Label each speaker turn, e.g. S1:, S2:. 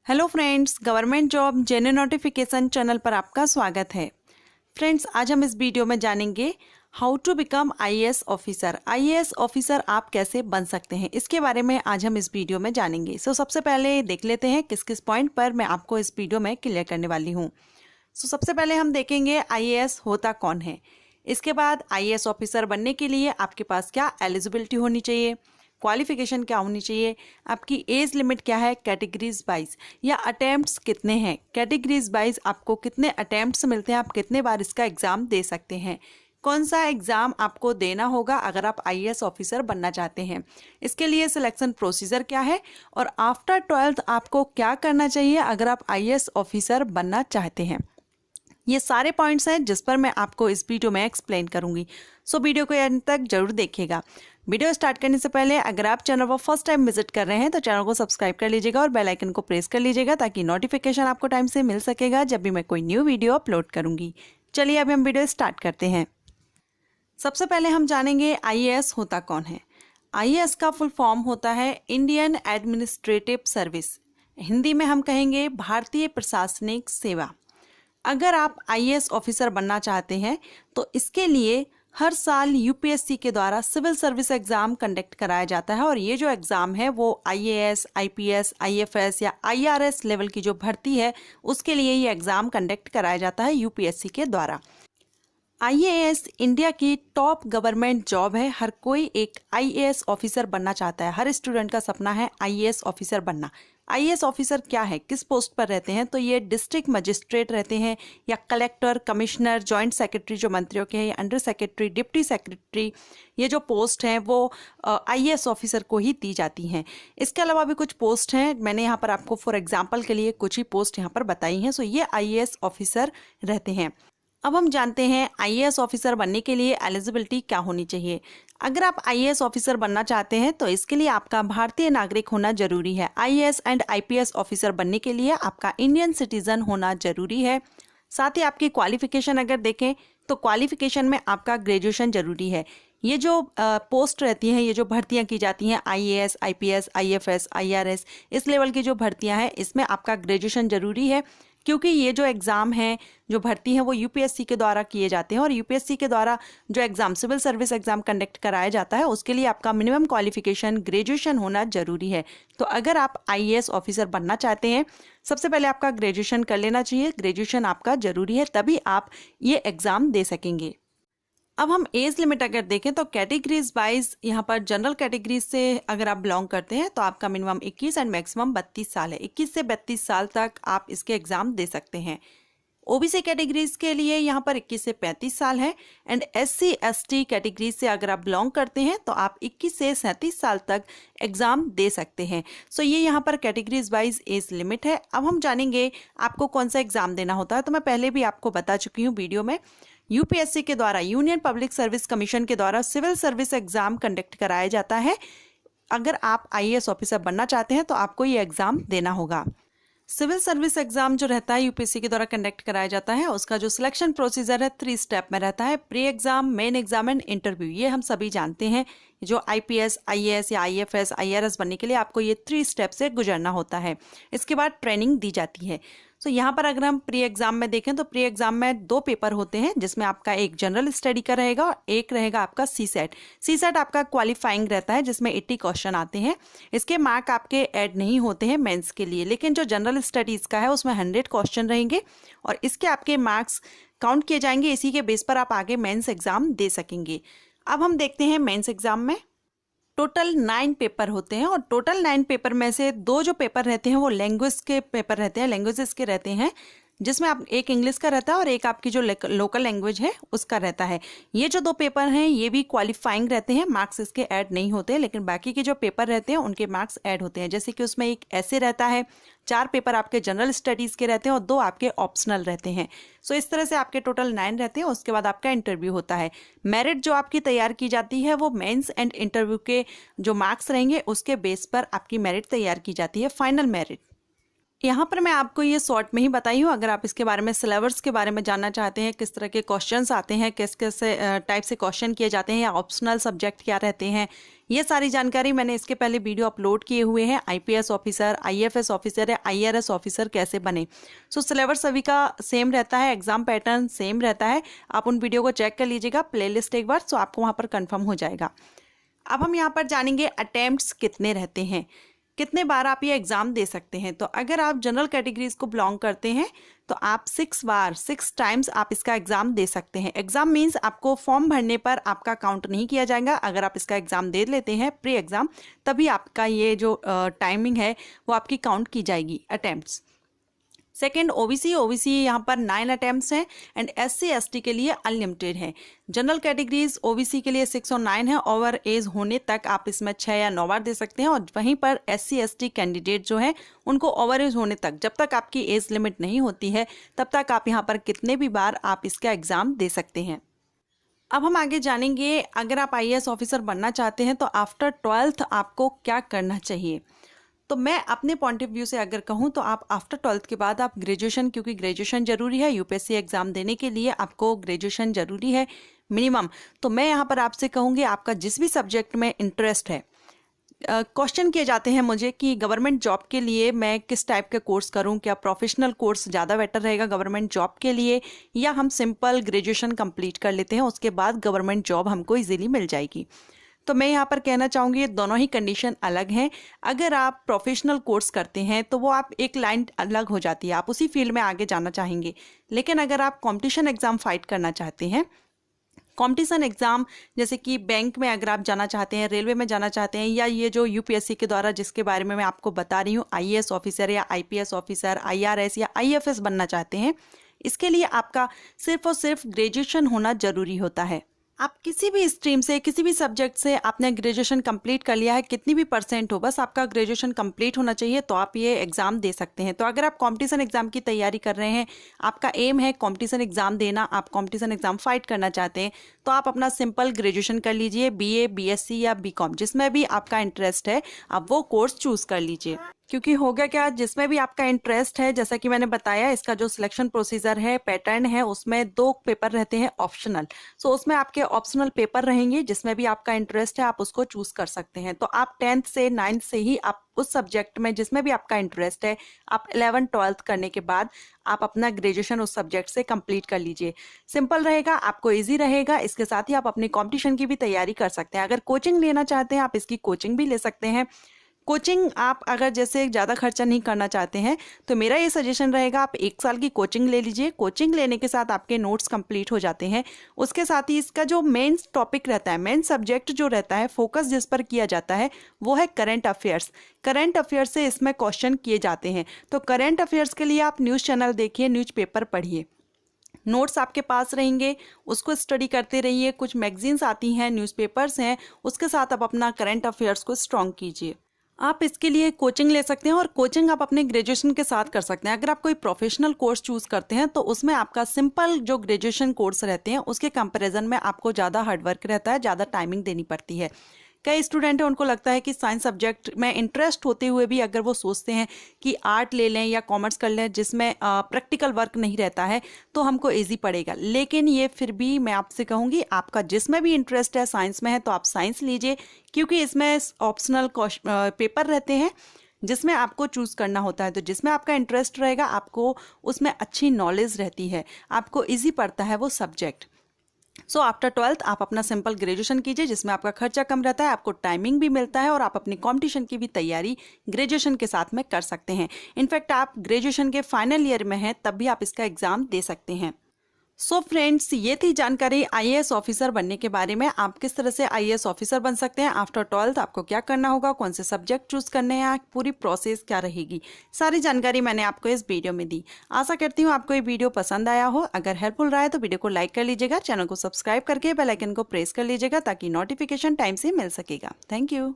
S1: Hello friends, government job genuine notification channel पर आपका स्वागत है। फ्रेंड्स, आज हम इस वीडियो में जानेंगे how to become IAS officer. IAS officer आप कैसे बन सकते हैं, इसके बारे में आज हम इस वीडियो में जानेंगे। सबसे पहले देख लेते हैं किस किस पॉइंट पर मैं आपको इस वीडियो में क्लियर करने वाली हूँ। सबसे पहले हम देखेंगे आईएएस होता कौन है। इसके बाद आईएएस ऑफिसर बनने के लिए आपके पास क्या एलिजिबिलिटी होनी चाहिए, क्वालिफिकेशन क्या होनी चाहिए, आपकी एज लिमिट क्या है, कैटेगरीज वाइज या अटेम्प्ट्स कितने हैं, कैटेगरीज वाइज आपको कितने अटेम्प्ट्स मिलते हैं, आप कितने बार इसका एग्ज़ाम दे सकते हैं, कौन सा एग्ज़ाम आपको देना होगा अगर आप आईएएस ऑफिसर बनना चाहते हैं, इसके लिए सिलेक्शन प्रोसीजर क्या है और आफ्टर 12th आपको क्या करना चाहिए अगर आप आईएएस ऑफिसर बनना चाहते हैं। ये सारे पॉइंट्स हैं जिस पर मैं आपको इस वीडियो में एक्सप्लेन करूंगी। वीडियो को एंड तक जरूर देखिएगा। वीडियो स्टार्ट करने से पहले अगर आप चैनल पर फर्स्ट टाइम विजिट कर रहे हैं तो चैनल को सब्सक्राइब कर लीजिएगा और बेल आइकन को प्रेस कर लीजिएगा ताकि नोटिफिकेशन आपको टाइम से मिल सकेगा जब भी मैं कोई न्यू वीडियो अपलोड करूंगी। चलिए अभी हम वीडियो स्टार्ट करते हैं। सबसे पहले हम जानेंगे आईएएस होता कौन है। आईएएस का फुल फॉर्म होता है इंडियन एडमिनिस्ट्रेटिव सर्विस, हिंदी में हम कहेंगे भारतीय प्रशासनिक सेवा। अगर आप आईएएस ऑफिसर बनना चाहते हैं तो इसके लिए हर साल यूपीएससी के द्वारा सिविल सर्विस एग्जाम कंडक्ट कराया जाता है और ये जो एग्ज़ाम है वो आईएएस, आईपीएस, आईएफएस या आईआरएस लेवल की जो भर्ती है उसके लिए ये एग्ज़ाम कंडक्ट कराया जाता है यूपीएससी के द्वारा। आईएएस इंडिया की टॉप गवर्नमेंट जॉब है। हर कोई एक आईएएस ऑफिसर बनना चाहता है, हर स्टूडेंट का सपना है आईएएस ऑफिसर बनना। आईएएस ऑफिसर क्या है, किस पोस्ट पर रहते हैं, तो ये डिस्ट्रिक्ट मजिस्ट्रेट रहते हैं या कलेक्टर, कमिश्नर, जॉइंट सेक्रेटरी जो मंत्रियों के हैं, या अंडर सेक्रेटरी, डिप्टी सेक्रेटरी, ये जो पोस्ट हैं वो आईएएस ऑफिसर को ही दी जाती हैं। इसके अलावा भी कुछ पोस्ट हैं, मैंने यहाँ पर आपको फॉर एग्जाम्पल के लिए कुछ ही पोस्ट यहाँ पर बताई हैं। ये आईएएस ऑफिसर रहते हैं। अब हम जानते हैं आईएएस ऑफिसर बनने के लिए एलिजिबिलिटी क्या होनी चाहिए। अगर आप आईएएस ऑफिसर बनना चाहते हैं तो इसके लिए आपका भारतीय नागरिक होना जरूरी है। आईएएस एंड आईपीएस ऑफिसर बनने के लिए आपका इंडियन सिटीजन होना जरूरी है। साथ ही आपकी क्वालिफिकेशन अगर देखें तो क्वालिफिकेशन में आपका ग्रेजुएशन जरूरी है। ये जो पोस्ट रहती हैं, ये जो भर्तियां की जाती हैं आईएएस, आईपीएस, आईएफएस, आईआरएस, इस लेवल की जो भर्तियां हैं इसमें आपका ग्रेजुएशन जरूरी है, क्योंकि ये जो एग्ज़ाम हैं, जो भर्ती हैं वो यूपीएससी के द्वारा किए जाते हैं और यूपीएससी के द्वारा जो exam civil service exam conduct कराया जाता है उसके लिए आपका मिनिमम क्वालिफिकेशन ग्रेजुएशन होना जरूरी है। तो अगर आप आईएएस ऑफिसर बनना चाहते हैं सबसे पहले आपका ग्रेजुएशन कर लेना चाहिए। ग्रेजुएशन आपका जरूरी है, तभी आप ये एग्ज़ाम दे सकेंगे। अब हम एज लिमिट अगर देखें तो कैटेगरीज वाइज यहाँ पर जनरल कैटेगरीज से अगर आप बिलोंग करते हैं तो आपका मिनिमम 21 एंड मैक्सिमम 32 साल है। 21 से 32 साल तक आप इसके एग्ज़ाम दे सकते हैं। ओबीसी कैटेगरीज के लिए यहाँ पर 21 से 35 साल है एंड एससी एसटी कैटेगरीज से अगर आप बिलोंग करते हैं तो आप 21 से 37 साल तक एग्ज़ाम दे सकते हैं। ये यहाँ पर कैटेगरीज वाइज एज लिमिट है। अब हम जानेंगे आपको कौन सा एग्ज़ाम देना होता है। तो मैं पहले भी आपको बता चुकी हूँ वीडियो में, यूपीएससी के द्वारा, यूनियन पब्लिक सर्विस कमीशन के द्वारा सिविल सर्विस एग्जाम कंडक्ट कराया जाता है। अगर आप आईएएस ऑफिसर बनना चाहते हैं तो आपको ये एग्ज़ाम देना होगा। सिविल सर्विस एग्जाम जो रहता है यूपीएससी के द्वारा कंडक्ट कराया जाता है, उसका जो सिलेक्शन प्रोसीजर है 3 स्टेप में रहता है। Pre exam, main exam and interview. ये हम सभी जानते हैं, जो आईपीएस, आईएएस या आईएफएस, आईआरएस बनने के लिए आपको ये 3 स्टेप से गुजरना होता है। इसके बाद ट्रेनिंग दी जाती है। यहाँ पर अगर हम प्री एग्जाम में देखें तो प्री एग्जाम में 2 पेपर होते हैं, जिसमें आपका एक जनरल स्टडी का रहेगा और एक रहेगा आपका सीसेट। सीसेट आपका क्वालिफाइंग रहता है जिसमें 80 क्वेश्चन आते हैं। इसके मार्क आपके ऐड नहीं होते हैं मेंस के लिए, लेकिन जो जनरल स्टडीज़ का है उसमें 100 क्वेश्चन रहेंगे और इसके आपके मार्क्स काउंट किए जाएंगे। इसी के बेस पर आप आगे मेंस एग्जाम दे सकेंगे। अब हम देखते हैं मेंस एग्जाम में टोटल 9 पेपर होते हैं और टोटल 9 पेपर में से 2 जो पेपर रहते हैं वो लैंग्वेज के पेपर रहते हैं, लैंग्वेजेस के रहते हैं, जिसमें आप एक इंग्लिश का रहता है और एक आपकी जो लोकल लैंग्वेज है उसका रहता है। ये जो 2 पेपर हैं ये भी क्वालिफाइंग रहते हैं, मार्क्स इसके ऐड नहीं होते, लेकिन बाकी के जो पेपर रहते हैं उनके मार्क्स ऐड होते हैं। जैसे कि उसमें एक ऐसे रहता है, 4 पेपर आपके जनरल स्टडीज़ के रहते हैं और 2 आपके ऑप्शनल रहते हैं। इस तरह से आपके टोटल 9 रहते हैं। उसके बाद आपका इंटरव्यू होता है। मेरिट जो आपकी तैयार की जाती है वो मेंस एंड इंटरव्यू के जो मार्क्स रहेंगे उसके बेस पर आपकी मेरिट तैयार की जाती है, फाइनल मेरिट। यहाँ पर मैं आपको ये शॉर्ट में ही बताई हूँ। अगर आप इसके बारे में, सिलेबस के बारे में जानना चाहते हैं, किस तरह के क्वेश्चंस आते हैं, किस किस टाइप से क्वेश्चन किए जाते हैं या ऑप्शनल सब्जेक्ट क्या रहते हैं, ये सारी जानकारी मैंने इसके पहले वीडियो अपलोड किए हुए हैं। आईपीएस ऑफिसर, आईएफएस ऑफिसर या आईआरएस ऑफिसर कैसे बने। सो सिलेबस सभी का सेम रहता है, एग्जाम पैटर्न सेम रहता है। आप उन वीडियो को चेक कर लीजिएगा, प्लेलिस्ट एक बार, सो आपको वहाँ पर कन्फर्म हो जाएगा। अब हम यहाँ पर जानेंगे अटेम्प्ट्स कितने रहते हैं, कितने बार आप ये एग्ज़ाम दे सकते हैं। तो अगर आप जनरल कैटेगरीज को बिलोंग करते हैं तो आप 6 बार, 6 टाइम्स आप इसका एग्ज़ाम दे सकते हैं। एग्ज़ाम मीन्स आपको फॉर्म भरने पर आपका काउंट नहीं किया जाएगा। अगर आप इसका एग्ज़ाम दे लेते हैं प्री एग्ज़ाम, तभी आपका ये जो टाइमिंग है वो आपकी काउंट की जाएगी अटेम्प्ट्स। सेकेंड ओबीसी यहाँ पर 9 अटैम्प्ट्स हैं एंड एससी एसटी के लिए अनलिमिटेड है। जनरल कैटेगरीज ओबीसी के लिए 6 और 9 है, ओवर एज होने तक आप इसमें 6 या 9 बार दे सकते हैं। और वहीं पर एससी एसटी कैंडिडेट जो है उनको ओवर एज होने तक, जब तक आपकी एज लिमिट नहीं होती है तब तक आप यहाँ पर कितने भी बार आप इसका एग्ज़ाम दे सकते हैं। अब हम आगे जानेंगे, अगर आप आईएएस ऑफिसर बनना चाहते हैं तो आफ्टर 12th आपको क्या करना चाहिए। तो मैं अपने पॉइंट ऑफ व्यू से अगर कहूँ तो आप आफ्टर 12th के बाद आप ग्रेजुएशन, क्योंकि ग्रेजुएशन जरूरी है, यूपीएससी एग्जाम देने के लिए आपको ग्रेजुएशन जरूरी है मिनिमम। तो मैं यहाँ पर आपसे कहूँगी, आपका जिस भी सब्जेक्ट में इंटरेस्ट है, क्वेश्चन किए जाते हैं मुझे कि गवर्नमेंट जॉब के लिए मैं किस टाइप के कोर्स करूं, क्या प्रोफेशनल कोर्स ज़्यादा बेटर रहेगा गवर्नमेंट जॉब के लिए, या हम सिंपल ग्रेजुएशन कंप्लीट कर लेते हैं उसके बाद गवर्नमेंट जॉब हमको इजीली मिल जाएगी। तो मैं यहाँ पर कहना चाहूँगी ये दोनों ही कंडीशन अलग हैं। अगर आप प्रोफेशनल कोर्स करते हैं तो वो आप एक लाइन अलग हो जाती है, आप उसी फील्ड में आगे जाना चाहेंगे। लेकिन अगर आप कंपटीशन एग्ज़ाम फाइट करना चाहते हैं, कंपटीशन एग्ज़ाम जैसे कि बैंक में अगर आप जाना चाहते हैं, रेलवे में जाना चाहते हैं, या ये जो यूपीएससी के द्वारा जिसके बारे में मैं आपको बता रही हूँ, आईएएस ऑफिसर या आईपीएस ऑफिसर, आईआरएस या आईएफएस बनना चाहते हैं, इसके लिए आपका सिर्फ और सिर्फ ग्रेजुएशन होना ज़रूरी होता है। आप किसी भी स्ट्रीम से, किसी भी सब्जेक्ट से आपने ग्रेजुएशन कंप्लीट कर लिया है, कितनी भी परसेंट हो, बस आपका ग्रेजुएशन कंप्लीट होना चाहिए तो आप ये एग्ज़ाम दे सकते हैं। तो अगर आप कंपटीशन एग्ज़ाम की तैयारी कर रहे हैं, आपका एम है कंपटीशन एग्ज़ाम देना, आप कंपटीशन एग्ज़ाम फाइट करना चाहते हैं, तो आप अपना सिंपल ग्रेजुएशन कर लीजिए, बीए, बीएससी या बीकॉम, जिसमें भी आपका इंटरेस्ट है आप वो कोर्स चूज़ कर लीजिए। क्योंकि हो गया क्या, जिसमें भी आपका इंटरेस्ट है, जैसा कि मैंने बताया, इसका जो सिलेक्शन प्रोसीजर है, पैटर्न है, उसमें 2 पेपर रहते हैं ऑप्शनल। सो उसमें आपके ऑप्शनल पेपर रहेंगे, जिसमें भी आपका इंटरेस्ट है आप उसको चूज कर सकते हैं। तो आप 10th से 9th से ही आप उस सब्जेक्ट में जिसमें भी आपका इंटरेस्ट है, आप 11th 12th करने के बाद आप अपना ग्रेजुएशन उस सब्जेक्ट से कंप्लीट कर लीजिए। सिंपल रहेगा, आपको इजी रहेगा। इसके साथ ही आप अपनी कॉम्पिटिशन की भी तैयारी कर सकते हैं। अगर कोचिंग लेना चाहते हैं आप इसकी कोचिंग भी ले सकते हैं। कोचिंग आप अगर जैसे ज़्यादा खर्चा नहीं करना चाहते हैं तो मेरा ये सजेशन रहेगा, आप 1 साल की कोचिंग ले लीजिए। कोचिंग लेने के साथ आपके नोट्स कंप्लीट हो जाते हैं। उसके साथ ही इसका जो मेन टॉपिक रहता है, मेन सब्जेक्ट जो रहता है, फोकस जिस पर किया जाता है वो है करंट अफेयर्स। करंट अफेयर्स से इसमें क्वेश्चन किए जाते हैं। तो करंट अफेयर्स के लिए आप न्यूज़ चैनल देखिए, न्यूज़पेपर पढ़िए, नोट्स आपके पास रहेंगे, उसको स्टडी करते रहिए। कुछ मैगजीन्स आती हैं, न्यूज़पेपर्स हैं, उसके साथ आप अपना करंट अफेयर्स को स्ट्रॉन्ग कीजिए। आप इसके लिए कोचिंग ले सकते हैं और कोचिंग आप अपने ग्रेजुएशन के साथ कर सकते हैं। अगर आप कोई प्रोफेशनल कोर्स चूज करते हैं तो उसमें आपका सिंपल जो ग्रेजुएशन कोर्स रहते हैं उसके कंपैरिजन में आपको ज़्यादा हार्डवर्क रहता है, ज़्यादा टाइमिंग देनी पड़ती है। कई स्टूडेंट हैं, उनको लगता है कि साइंस सब्जेक्ट में इंटरेस्ट होते हुए भी अगर वो सोचते हैं कि आर्ट ले लें या कॉमर्स कर लें जिसमें प्रैक्टिकल वर्क नहीं रहता है तो हमको इजी पड़ेगा। लेकिन ये फिर भी मैं आपसे कहूँगी, आपका जिसमें भी इंटरेस्ट है, साइंस में है तो आप साइंस लीजिए, क्योंकि इसमें ऑप्शनल पेपर रहते हैं जिसमें आपको चूज़ करना होता है। तो जिसमें आपका इंटरेस्ट रहेगा आपको उसमें अच्छी नॉलेज रहती है, आपको ईजी पड़ता है वो सब्जेक्ट। सो आफ्टर 12th आप अपना सिंपल ग्रेजुएशन कीजिए, जिसमें आपका खर्चा कम रहता है, आपको टाइमिंग भी मिलता है और आप अपनी कंपटीशन की भी तैयारी ग्रेजुएशन के साथ में कर सकते हैं। इनफैक्ट आप ग्रेजुएशन के फाइनल ईयर में हैं तब भी आप इसका एग्ज़ाम दे सकते हैं। सो फ्रेंड्स, ये थी जानकारी आईएएस ऑफिसर बनने के बारे में। आप किस तरह से आईएएस ऑफिसर बन सकते हैं, आफ्टर 12th आपको क्या करना होगा, कौन से सब्जेक्ट चूज करने हैं, पूरी प्रोसेस क्या रहेगी, सारी जानकारी मैंने आपको इस वीडियो में दी। आशा करती हूँ आपको ये वीडियो पसंद आया हो। अगर हेल्पफुल रहा है तो वीडियो को लाइक कर लीजिएगा, चैनल को सब्सक्राइब करके बेल आइकन को प्रेस कर लीजिएगा ताकि नोटिफिकेशन टाइम से मिल सकेगा। Thank you.